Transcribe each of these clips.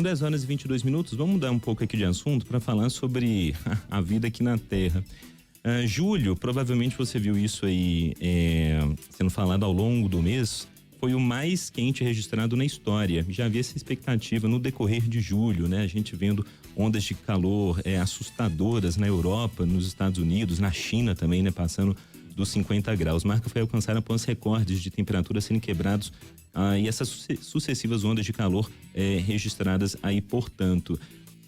10h22, vamos mudar um pouco aqui de assunto para falar sobre a vida aqui na Terra. Julho, provavelmente você viu isso aí sendo falado ao longo do mês, foi o mais quente registrado na história. Já havia essa expectativa no decorrer de julho, né? A gente vendo ondas de calor assustadoras na Europa, nos Estados Unidos, na China também, né? Passando dos 50 graus. Marca foi alcançada após recordes de temperatura sendo quebrados e essas sucessivas ondas de calor registradas aí, portanto.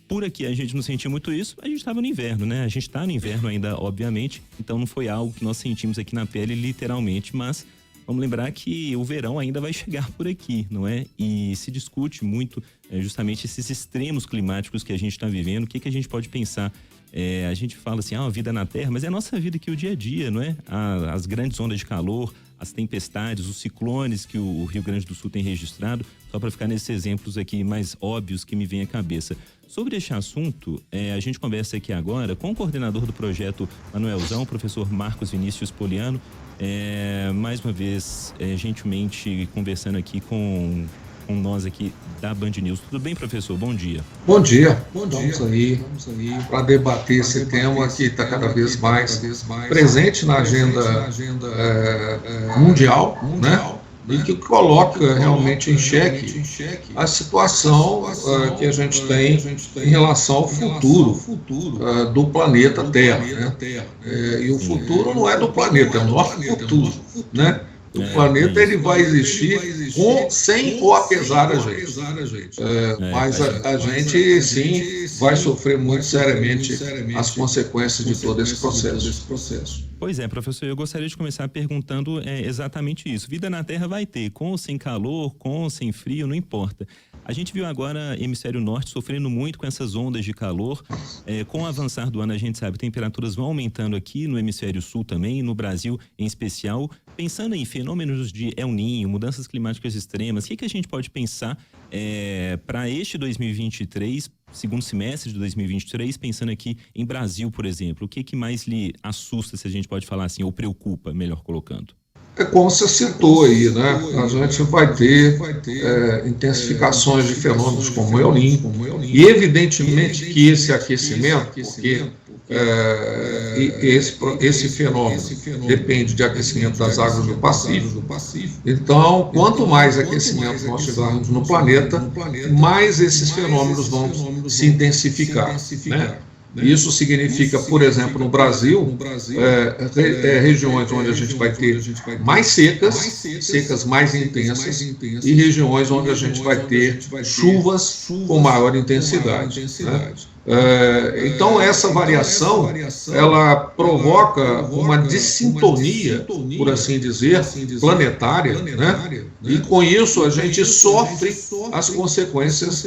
Por aqui a gente não sentiu muito isso, a gente estava no inverno, né? A gente está no inverno ainda, obviamente, então não foi algo que nós sentimos aqui na pele literalmente, mas vamos lembrar que o verão ainda vai chegar por aqui, não é? E se discute muito justamente esses extremos climáticos que a gente está vivendo. O que a gente pode pensar? A gente fala assim, a vida na Terra, mas é a nossa vida aqui, o dia a dia, não é? As grandes ondas de calor, as tempestades, os ciclones que o Rio Grande do Sul tem registrado, só para ficar nesses exemplos aqui mais óbvios que me vem à cabeça. Sobre este assunto, a gente conversa aqui agora com o coordenador do projeto Manuelzão, o professor Marcos Vinícius Poliano, mais uma vez, gentilmente conversando aqui com nós aqui da Band News. Tudo bem, professor? Bom dia. Bom dia. Vamos aí para debater esse tema que está cada vez mais presente na agenda mundial, né? E que coloca realmente em xeque a situação que a gente tem em relação ao futuro do planeta Terra, né? E o futuro não é do planeta, é o nosso futuro, né? O planeta ele vai existir sem ou apesar da gente. Mas a gente sim vai sofrer muito seriamente as consequências de todo esse processo. Pois é, professor, eu gostaria de começar perguntando exatamente isso. Vida na Terra vai ter, com ou sem calor, com ou sem frio, não importa. A gente viu agora hemisfério norte sofrendo muito com essas ondas de calor. Com o avançar do ano, a gente sabe, temperaturas vão aumentando aqui no hemisfério sul também, no Brasil em especial. Pensando em fenômenos de El Niño, mudanças climáticas extremas, o que a gente pode pensar para este 2023, segundo semestre de 2023, pensando aqui em Brasil, por exemplo? O que mais lhe assusta, se a gente pode falar assim, ou preocupa, melhor colocando? É como você citou aí, né? A gente vai ter intensificações de fenômenos como o El Niño, e evidentemente que esse aquecimento, porque esse fenômeno depende de aquecimento das águas do Pacífico. Então, quanto mais aquecimento nós tivermos no planeta, mais esses fenômenos vão se intensificar, né? Isso significa, por exemplo, no Brasil, regiões onde a gente vai ter mais secas mais intensas, e regiões onde a gente vai ter chuvas com maior intensidade, né? Então essa variação ela provoca uma dissintonia, por assim dizer, planetária, né? E com isso a gente sofre as consequências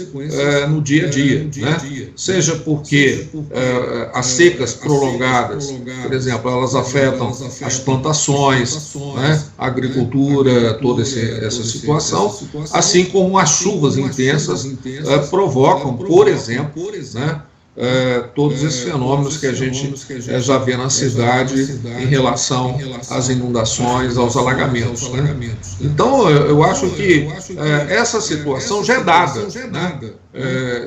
no dia a dia, né? Seja porque as secas prolongadas, por exemplo, elas afetam as plantações, né? A agricultura, toda essa situação, assim como as chuvas intensas provocam, por exemplo, né? Todos esses fenômenos que a gente já vê na cidade em relação às inundações, aos alagamentos, né? Então, eu acho que essa situação já é dada, né?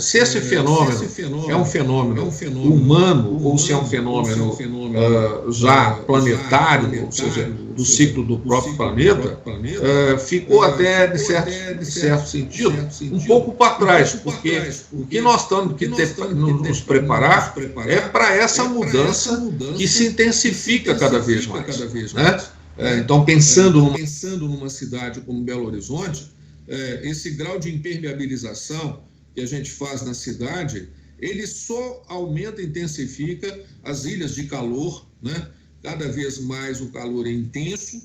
Se esse fenômeno é um fenômeno humano ou se é um fenômeno já planetário, ou seja, do ciclo do próprio planeta, ficou até, de certo sentido, um pouco para trás, porque o que nós temos que nos preparar é para essa mudança que se intensifica cada vez mais, né? Então, pensando numa cidade como Belo Horizonte, esse grau de impermeabilização que a gente faz na cidade, ele só aumenta e intensifica as ilhas de calor, né? Cada vez mais o calor é intenso,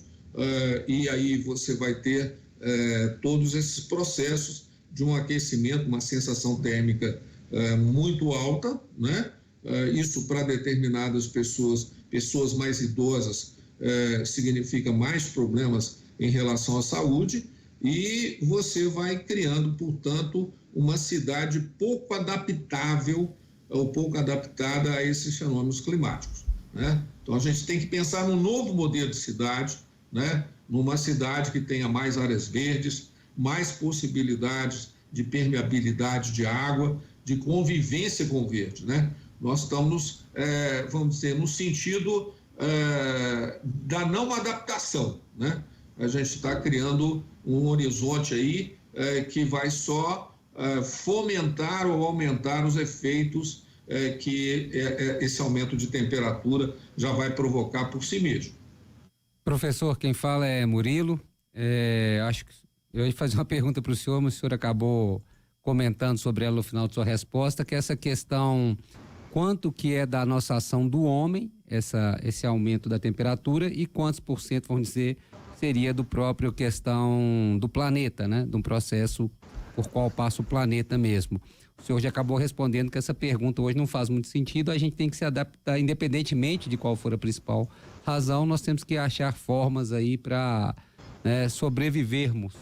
e aí você vai ter todos esses processos de um aquecimento, uma sensação térmica muito alta, né? Isso para determinadas pessoas mais idosas, significa mais problemas em relação à saúde, e você vai criando, portanto, uma cidade pouco adaptável ou pouco adaptada a esses fenômenos climáticos, né? Então a gente tem que pensar num novo modelo de cidade, né? Numa cidade que tenha mais áreas verdes, mais possibilidades de permeabilidade de água, de convivência com o verde, né? Nós estamos, vamos dizer, no sentido da não adaptação, né? A gente está criando um horizonte aí que vai só fomentar ou aumentar os efeitos que esse aumento de temperatura já vai provocar por si mesmo. Professor, quem fala é Murilo. Acho que eu ia fazer uma pergunta para o senhor, mas o senhor acabou comentando sobre ela no final de sua resposta, que é essa questão, quanto que é da nossa ação do homem, esse aumento da temperatura, e quantos por cento, vamos dizer, seria do próprio questão do planeta, né? De um processo por qual passa o planeta mesmo. O senhor já acabou respondendo que essa pergunta hoje não faz muito sentido, a gente tem que se adaptar, independentemente de qual for a principal razão, nós temos que achar formas aí para sobrevivermos,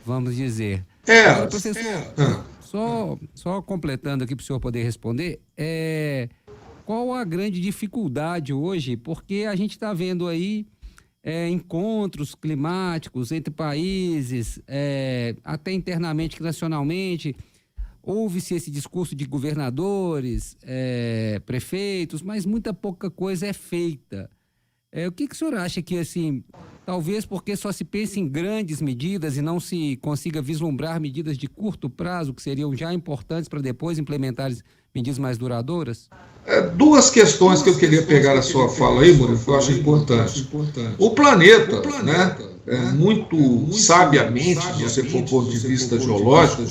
vamos dizer. Agora, professor, só completando aqui para o senhor poder responder, qual a grande dificuldade hoje, porque a gente está vendo aí encontros climáticos entre países, até internamente, nacionalmente, houve-se esse discurso de governadores, prefeitos, mas muita pouca coisa é feita. O que o senhor acha que, assim, talvez porque só se pense em grandes medidas e não se consiga vislumbrar medidas de curto prazo, que seriam já importantes para depois implementar medidas mais duradouras? Duas questões que eu queria pegar a sua fala aí, Murilo, que eu acho importante. O planeta, né, muito sabiamente, se você for do ponto de vista geológico,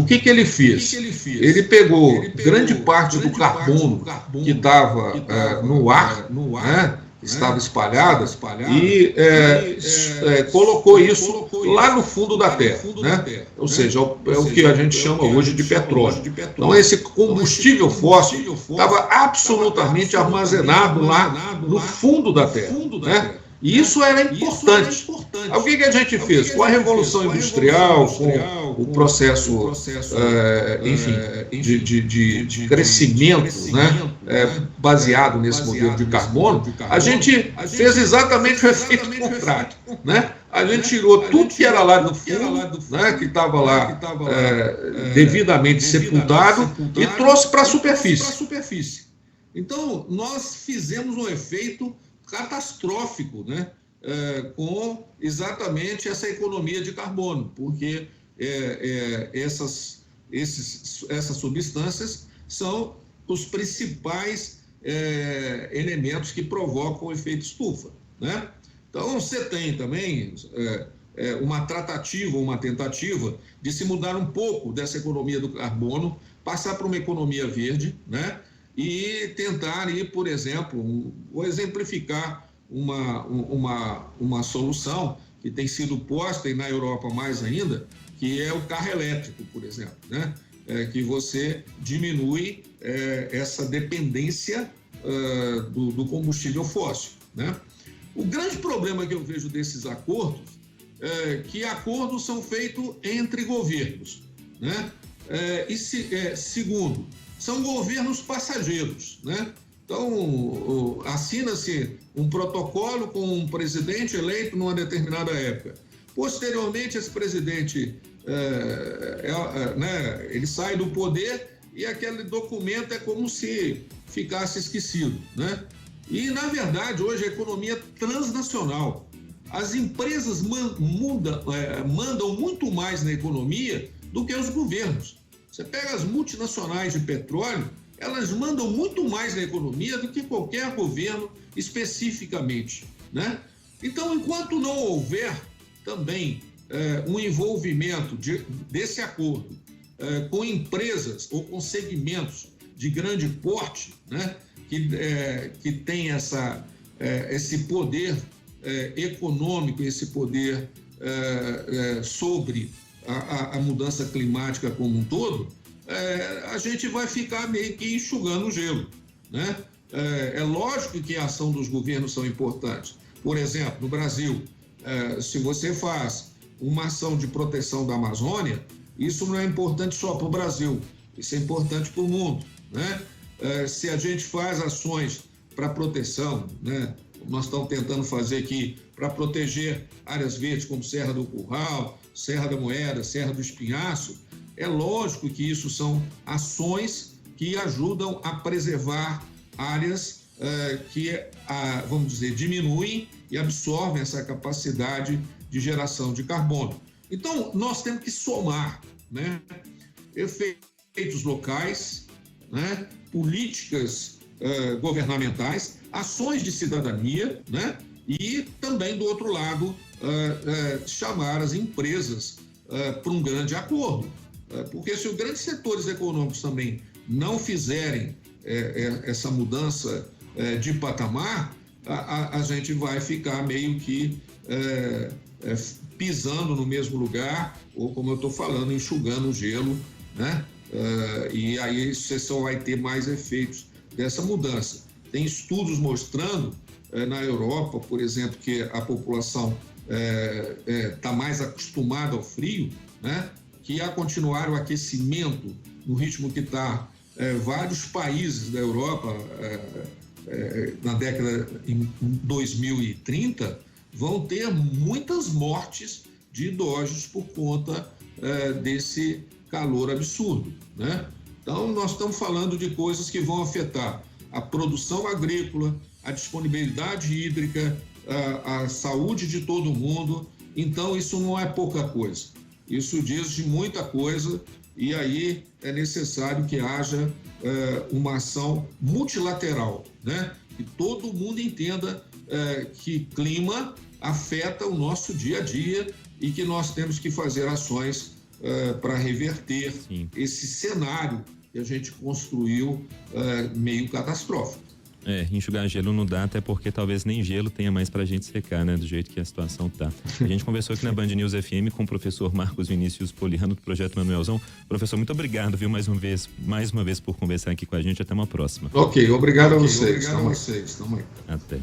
o que ele fez? Ele pegou grande parte do carbono que estava no ar, né, estava espalhada, e colocou isso lá no fundo da Terra, né? Ou seja, é o que a gente chama hoje de petróleo. Então, esse combustível fóssil estava absolutamente armazenado lá no fundo da Terra, né? E isso era importante. O que a gente fez? Com a Revolução Industrial, com o processo, enfim, de crescimento, né, baseado nesse modelo de carbono, a gente fez exatamente o efeito contrário, né? A gente tirou tudo que era lá do fundo, né, que estava lá devidamente sepultado, e trouxe para a superfície. Então, nós fizemos um efeito catastrófico, né, com exatamente essa economia de carbono, porque essas substâncias são os principais elementos que provocam o efeito estufa, né? Então, você tem também uma tratativa, uma tentativa de se mudar um pouco dessa economia do carbono, passar para uma economia verde, né? E tentar ir, por exemplo, vou exemplificar uma solução que tem sido posta, e na Europa mais ainda, que é o carro elétrico, por exemplo, né? Que você diminui essa dependência do combustível fóssil, né? O grande problema que eu vejo desses acordos é que acordos são feitos entre governos, né? Segundo, são governos passageiros, né? Então, assina-se um protocolo com um presidente eleito numa determinada época. Posteriormente, esse presidente ele sai do poder e aquele documento é como se ficasse esquecido, né? E, na verdade, hoje a economia é transnacional. As empresas mandam muito mais na economia do que os governos. Você pega as multinacionais de petróleo, elas mandam muito mais na economia do que qualquer governo especificamente, né? Então, enquanto não houver também um envolvimento desse acordo com empresas ou com segmentos de grande porte, né, que tem esse poder econômico, esse poder sobre a mudança climática como um todo, a gente vai ficar meio que enxugando o gelo, né? É lógico que a ação dos governos são importantes. Por exemplo, no Brasil, se você faz uma ação de proteção da Amazônia, isso não é importante só para o Brasil, isso é importante para o mundo, né? Se a gente faz ações para proteção, né? Nós estamos tentando fazer aqui para proteger áreas verdes como Serra do Curral, Serra da Moeda, Serra do Espinhaço, é lógico que isso são ações que ajudam a preservar áreas que, vamos dizer, diminuem e absorvem essa capacidade de geração de carbono. Então, nós temos que somar, né, efeitos locais, né, políticas governamentais, ações de cidadania, né, e também, do outro lado, chamar as empresas para um grande acordo. Porque se os grandes setores econômicos também não fizerem essa mudança de patamar, a gente vai ficar meio que pisando no mesmo lugar, ou, como eu estou falando, enxugando o gelo, né? E aí você só vai ter mais efeitos dessa mudança. Tem estudos mostrando, na Europa, por exemplo, que a população está mais acostumada ao frio, né? Que a continuar o aquecimento no ritmo que está, vários países da Europa, na década em 2030, vão ter muitas mortes de idosos por conta desse calor absurdo, né? Então, nós estamos falando de coisas que vão afetar a produção agrícola, a disponibilidade hídrica, a saúde de todo mundo. Então, isso não é pouca coisa. Isso diz de muita coisa, e aí é necessário que haja uma ação multilateral, né? Que todo mundo entenda que clima afeta o nosso dia a dia e que nós temos que fazer ações para reverter esse cenário que a gente construiu meio catastrófico. Enxugar gelo não dá, até porque talvez nem gelo tenha mais pra gente secar, né? Do jeito que a situação tá. A gente conversou aqui na Band News FM com o professor Marcos Vinícius Poliano, do Projeto Manuelzão. Professor, muito obrigado, viu, mais uma vez por conversar aqui com a gente. Até uma próxima. Ok, obrigado a vocês. Tamo aí. Até.